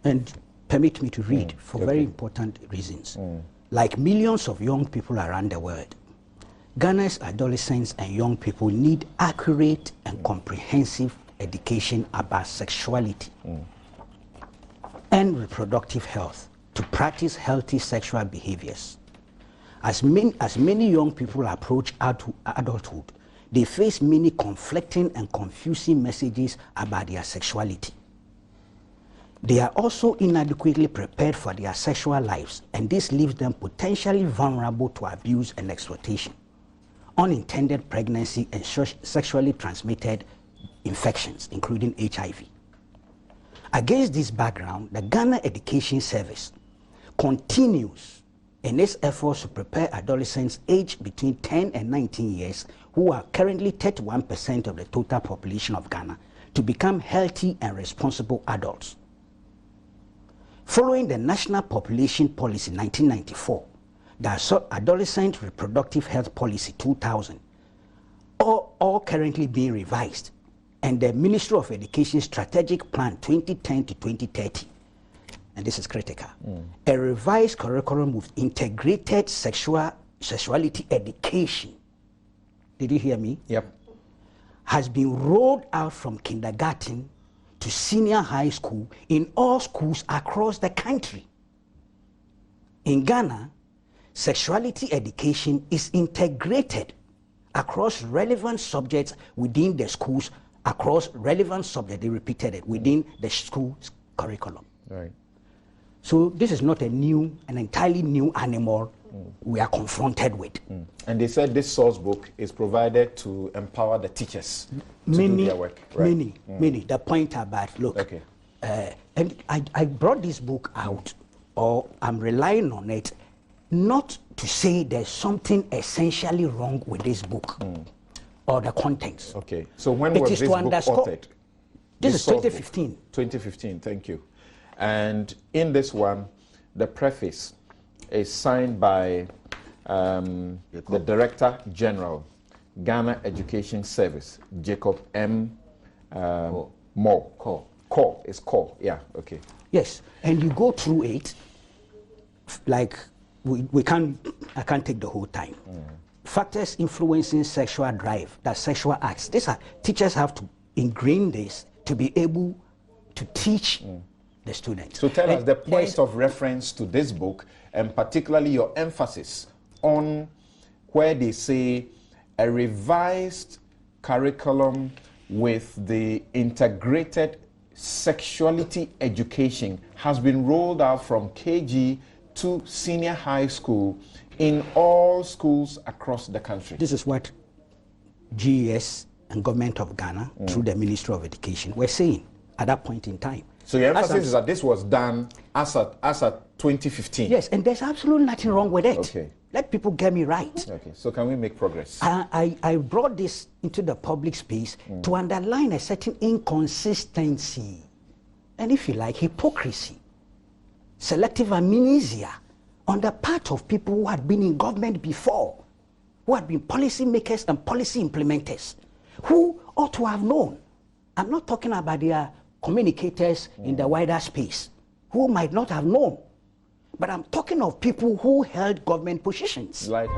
And permit me to read for very important reasons. Like millions of young people around the world, Ghana's adolescents and young people need accurate and comprehensive education about sexuality and reproductive health to practice healthy sexual behaviors. As many young people approach adulthood, they face many conflicting and confusing messages about their sexuality. They are also inadequately prepared for their sexual lives, and this leaves them potentially vulnerable to abuse and exploitation, unintended pregnancy, and sexually transmitted infections, including HIV. Against this background, the Ghana Education Service continues in its efforts to prepare adolescents aged between 10 and 19 years, who are currently 31% of the total population of Ghana, to become healthy and responsible adults. Following the National Population Policy 1994, the Adolescent Reproductive Health Policy 2000, all currently being revised, and the Ministry of Education Strategic Plan 2010 to 2030, and this is critical, a revised curriculum with integrated sexuality education, did you hear me? Yep. Has been rolled out from kindergarten to senior high school in all schools across the country. In Ghana, sexuality education is integrated across relevant subjects within the schools, across relevant subjects, they repeated it, within the school's curriculum. Right. So this is not an entirely new animal we are confronted with. And they said this source book is provided to empower the teachers to do their work. Right? Many. The point about, look, okay. And I brought this book out, or I'm relying on it, not to say there's something essentially wrong with this book or the contents. Okay. So when was this book authored? This is 2015. 2015, thank you. And in this one, the preface is signed by the Director General, Ghana Education Service, Jacob M. Moore. Call. It's Call. Yeah, okay. Yes, and you go through it, like I can't take the whole time. Factors influencing sexual drive, that sexual acts. Teachers have to ingrain this to be able to teach the students. So tell us the point of reference to this book, and particularly your emphasis on where they say a revised curriculum with the integrated sexuality education has been rolled out from KG to senior high school in all schools across the country. This is what GES and Government of Ghana, through the Ministry of Education, were saying at that point in time. So your emphasis is that this was done as at 2015? Yes, and there's absolutely nothing wrong with it. Okay. Let people get me right. Okay, so can we make progress? I brought this into the public space to underline a certain inconsistency, and if you like, hypocrisy, selective amnesia on the part of people who had been in government before, who had been policy makers and policy implementers, who ought to have known. I'm not talking about their communicators in the wider space who might not have known, but I'm talking of people who held government positions. Like